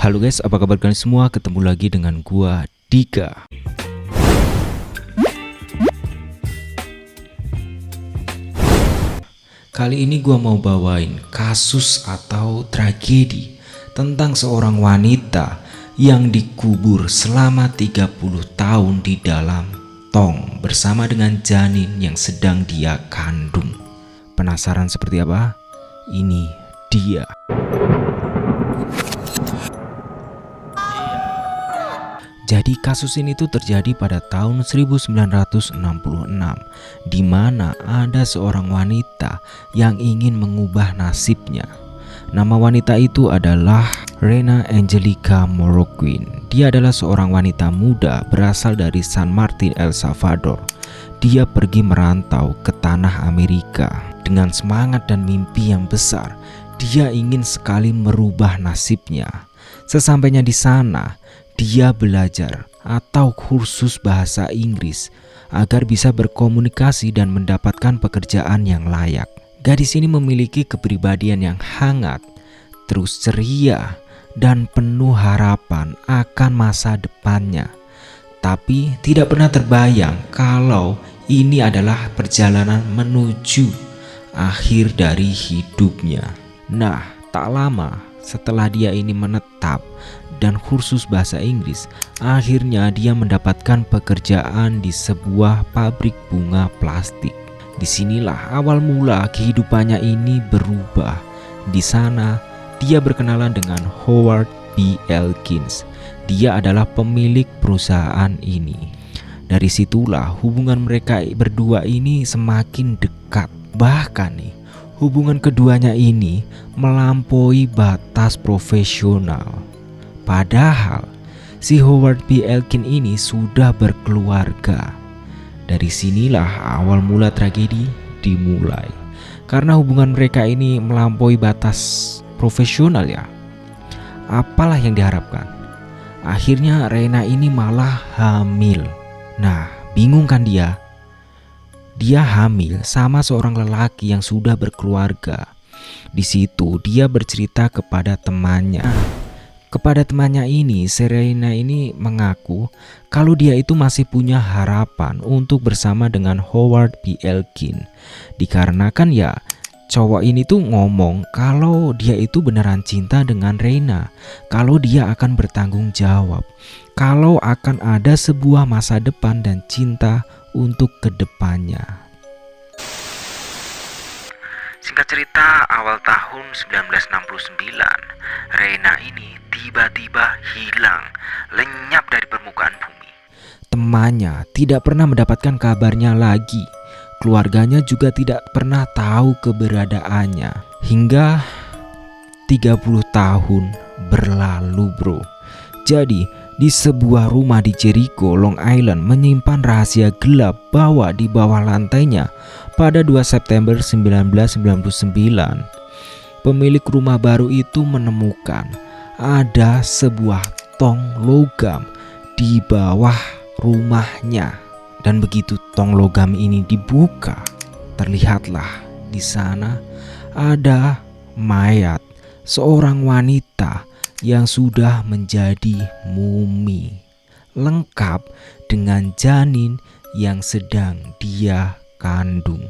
Halo guys, apa kabar kalian semua? Ketemu lagi dengan gua Dika. Kali ini gua mau bawain kasus atau tragedi tentang seorang wanita yang dikubur selama 30 tahun di dalam tong bersama dengan janin yang sedang dia kandung. Penasaran seperti apa? Ini dia. Jadi kasus ini tuh terjadi pada tahun 1966, di mana ada seorang wanita yang ingin mengubah nasibnya. Nama wanita itu adalah Rena Angelica Moroquin. Dia adalah seorang wanita muda berasal dari San Martin, El Salvador. Dia pergi merantau ke tanah Amerika dengan semangat dan mimpi yang besar. Dia ingin sekali merubah nasibnya. Sesampainya di sana, dia belajar atau kursus bahasa Inggris agar bisa berkomunikasi dan mendapatkan pekerjaan yang layak. Gadis ini memiliki kepribadian yang hangat, terus ceria, dan penuh harapan akan masa depannya. Tapi tidak pernah terbayang kalau ini adalah perjalanan menuju akhir dari hidupnya. Nah, tak lama setelah dia ini menetap dan kursus bahasa Inggris, akhirnya dia mendapatkan pekerjaan di sebuah pabrik bunga plastik. Disinilah awal mula kehidupannya ini berubah. Di sana dia berkenalan dengan Howard B. Elkins. Dia adalah pemilik perusahaan ini. Dari situlah hubungan mereka berdua ini semakin dekat. Bahkan nih, hubungan keduanya ini melampaui batas profesional. Padahal si Howard B. Elkins ini sudah berkeluarga. Dari sinilah awal mula tragedi dimulai. Karena hubungan mereka ini melampaui batas profesional ya. Apalah yang diharapkan? Akhirnya Rena ini malah hamil. Nah, bingung kan dia? Dia hamil sama seorang lelaki yang sudah berkeluarga. Di situ dia bercerita kepada temannya. Kepada temannya ini, Serena ini mengaku kalau dia itu masih punya harapan untuk bersama dengan Howard B. Elkins. Dikarenakan ya cowok ini tuh ngomong kalau dia itu beneran cinta dengan Rena, kalau dia akan bertanggung jawab, kalau akan ada sebuah masa depan dan cinta untuk kedepannya. Singkat cerita, awal tahun 1969, Rena ini tiba-tiba hilang, lenyap dari permukaan bumi. Temannya tidak pernah mendapatkan kabarnya lagi. Keluarganya juga tidak pernah tahu keberadaannya. Hingga 30 tahun berlalu bro. Jadi di sebuah rumah di Jericho, Long Island menyimpan rahasia gelap bahwa di bawah lantainya pada 2 September 1999, pemilik rumah baru itu menemukan ada sebuah tong logam di bawah rumahnya. Dan begitu tong logam ini dibuka, terlihatlah di sana ada mayat seorang wanita yang sudah menjadi mumi, lengkap dengan janin yang sedang dia kandung.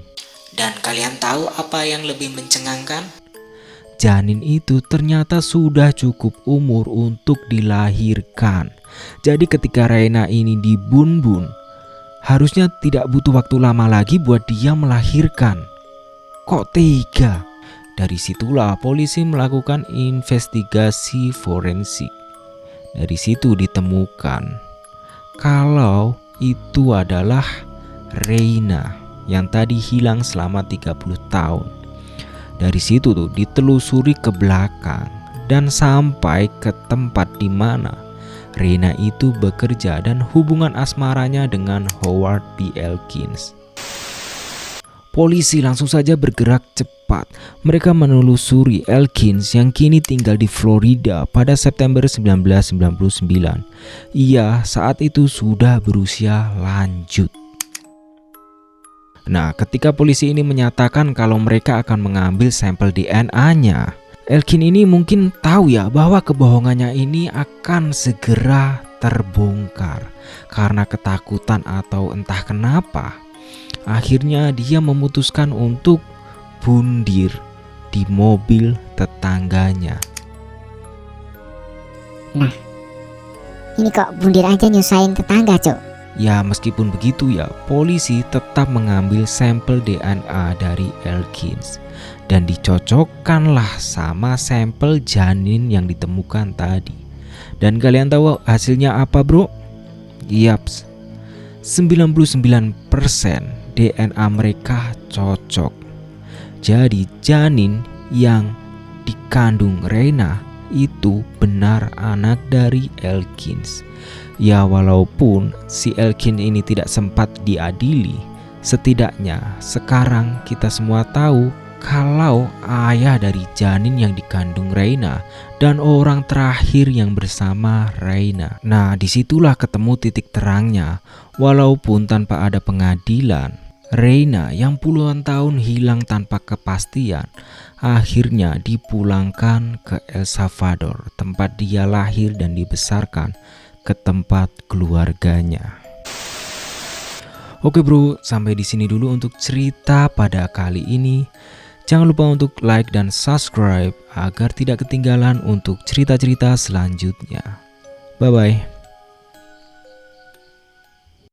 Dan kalian tahu apa yang lebih mencengangkan? Janin itu ternyata sudah cukup umur untuk dilahirkan. Jadi ketika Rena ini dibun-bun, harusnya tidak butuh waktu lama lagi buat dia melahirkan. Kok tega? Dari situlah polisi melakukan investigasi forensik. Dari situ ditemukan kalau itu adalah Rena yang tadi hilang selama 30 tahun. Dari situ tuh ditelusuri ke belakang dan sampai ke tempat di mana Rena itu bekerja dan hubungan asmaranya dengan Howard B. Elkins. Polisi langsung saja bergerak cepat. Mereka menelusuri Elkins yang kini tinggal di Florida pada September 1999. Ia saat itu sudah berusia lanjut. Nah, ketika polisi ini menyatakan kalau mereka akan mengambil sampel DNA-nya, Elkin ini mungkin tahu ya bahwa kebohongannya ini akan segera terbongkar. Karena ketakutan atau entah kenapa, akhirnya dia memutuskan untuk bundir di mobil tetangganya. Nah, ini kok bundir aja nyusahin tetangga, Cuk. Ya meskipun begitu ya, polisi tetap mengambil sampel DNA dari Elkins dan dicocokkanlah sama sampel janin yang ditemukan tadi. Dan kalian tahu hasilnya apa, bro? Yaps, 99% DNA mereka cocok. Jadi janin yang dikandung Reina itu benar anak dari Elkins. Ya walaupun si Elkin ini tidak sempat diadili, setidaknya sekarang kita semua tahu kalau ayah dari janin yang dikandung Reina dan orang terakhir yang bersama Reina. Nah disitulah ketemu titik terangnya. Walaupun tanpa ada pengadilan, Reina yang puluhan tahun hilang tanpa kepastian akhirnya dipulangkan ke El Salvador, tempat dia lahir dan dibesarkan, ke tempat keluarganya. Oke bro, sampai di sini dulu untuk cerita pada kali ini. Jangan lupa untuk like dan subscribe agar tidak ketinggalan untuk cerita-cerita selanjutnya. Bye bye.